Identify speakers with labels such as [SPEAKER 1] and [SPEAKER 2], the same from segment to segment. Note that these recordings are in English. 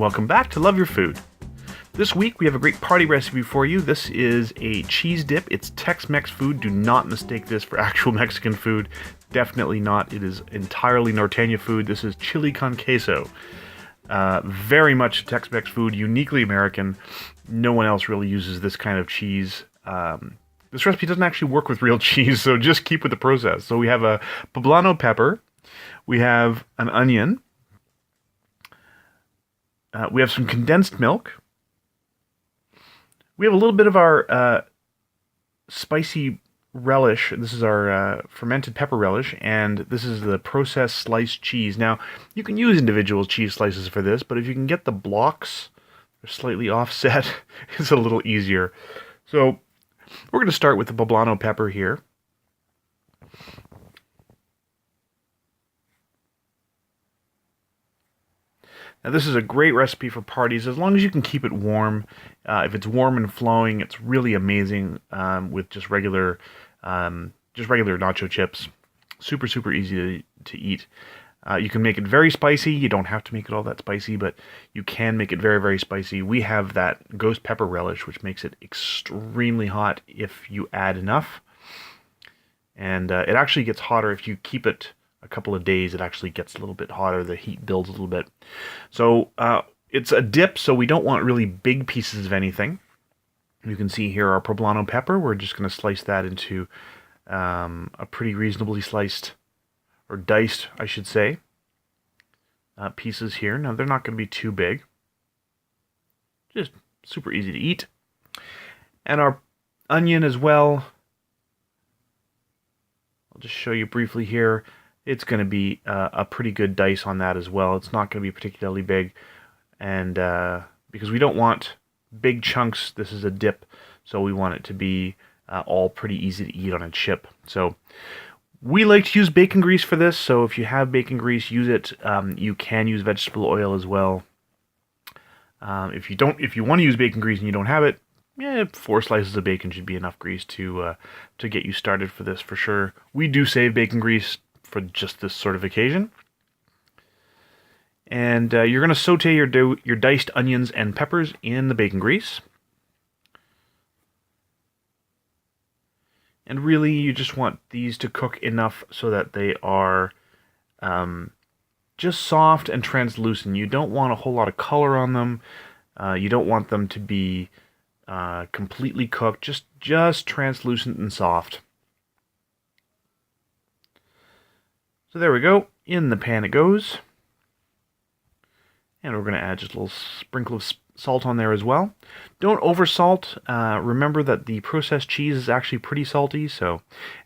[SPEAKER 1] welcome back to Love Your Food. This week we have a great party recipe for you. This is a cheese dip. It's Tex Mex food. Do not mistake this for actual Mexican food. Definitely not. It is entirely norteño food. This is chili con queso. Very much Tex Mex food, uniquely American. No one else really uses this kind of cheese. This recipe doesn't actually work with real cheese, so just keep with the process. So we have a poblano pepper. We have an onion. We have some condensed milk. We have a little bit of our spicy relish. This is our fermented pepper relish, and this is the processed sliced cheese. Now, you can use individual cheese slices for this, but if you can get the blocks slightly offset, it's a little easier. So, we're going to start with the poblano pepper here. Now this is a great recipe for parties as long as you can keep it warm. If it's warm and flowing, it's really amazing with just regular nacho chips. Super, super easy to eat. You can make it very spicy. You don't have to make it all that spicy, but you can make it very, very spicy. We have that ghost pepper relish, which makes it extremely hot if you add enough. And it actually gets hotter if you keep it a couple of days. It actually gets a little bit hotter. The heat builds a little bit. So it's a dip, so we don't want really big pieces of anything. You can see here our poblano pepper. We're just going to slice that into a pretty reasonably sliced, or diced, I should say, pieces here. Now, they're not going to be too big. Just super easy to eat. And our onion as well. I'll just show you briefly here. It's going to be a pretty good dice on that as well. It's not going to be particularly big, and because we don't want big chunks, this is a dip, so we want it to be all pretty easy to eat on a chip. So we like to use bacon grease for this, so if you have bacon grease, use it. You can use vegetable oil as well. If you want to use bacon grease and you don't have it, yeah, 4 slices of bacon should be enough grease to get you started for this for sure. We do save bacon grease for just this sort of occasion. And you're going to saute your diced onions and peppers in the bacon grease. And really, you just want these to cook enough so that they are just soft and translucent. You don't want a whole lot of color on them. You don't want them to be completely cooked. Just translucent and soft. So there we go. In the pan it goes. And we're going to add just a little sprinkle of salt on there as well. Don't over salt. Remember that the processed cheese is actually pretty salty.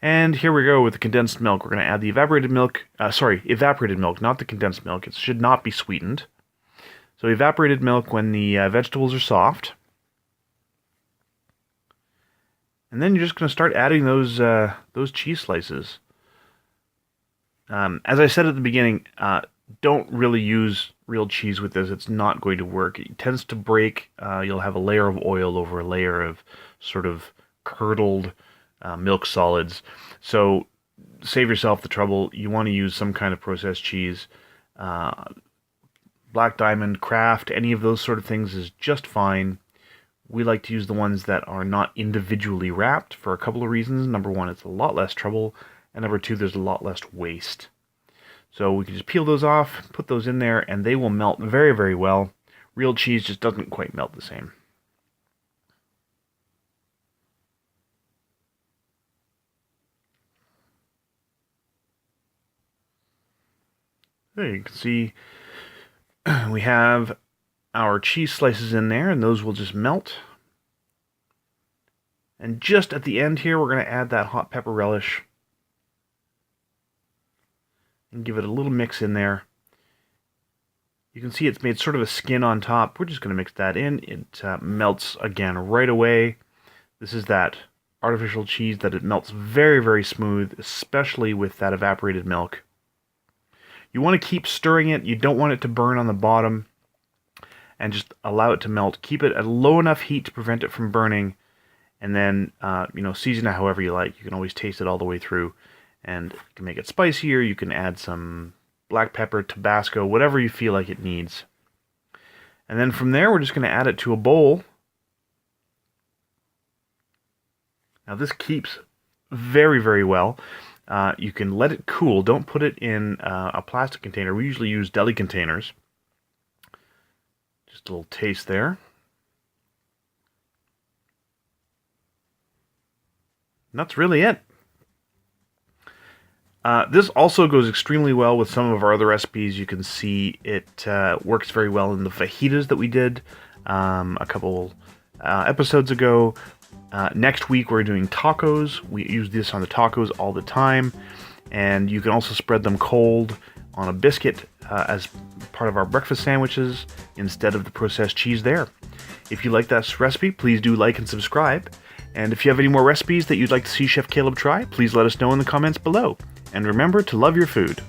[SPEAKER 1] And here we go with the condensed milk. We're going to add the evaporated milk. Evaporated milk, not the condensed milk. It should not be sweetened. So evaporated milk when the vegetables are soft. And then you're just going to start adding those cheese slices. As I said at the beginning, don't really use real cheese with this. It's not going to work. It tends to break. You'll have a layer of oil over a layer of sort of curdled milk solids. So save yourself the trouble. You want to use some kind of processed cheese. Black Diamond, Kraft, any of those sort of things is just fine. We like to use the ones that are not individually wrapped for a couple of reasons. Number one, it's a lot less trouble. And number two, there's a lot less waste. So we can just peel those off, put those in there, and they will melt very, very well. Real cheese just doesn't quite melt the same. There you can see we have our cheese slices in there, and those will just melt. And just at the end here, we're going to add that hot pepper relish. And give it a little mix in there. You can see it's made sort of a skin on top. We're just going to mix that in. It melts again right away. This is that artificial cheese that it melts very, very smooth, especially with that evaporated milk. You want to keep stirring it. You don't want it to burn on the bottom. And just allow it to melt. Keep it at a low enough heat to prevent it from burning. And then, season it however you like. You can always taste it all the way through. And you can make it spicier. You can add some black pepper, Tabasco, whatever you feel like it needs. And then from there, we're just going to add it to a bowl. Now this keeps very, very well. You can let it cool. Don't put it in a plastic container. We usually use deli containers. Just a little taste there. And that's really it. This also goes extremely well with some of our other recipes. You can see it works very well in the fajitas that we did a couple episodes ago. Next week we're doing tacos. We use this on the tacos all the time. And you can also spread them cold on a biscuit as part of our breakfast sandwiches instead of the processed cheese there. If you like that recipe, please do like and subscribe. And if you have any more recipes that you'd like to see Chef Caleb try, please let us know in the comments below. And remember to love your food.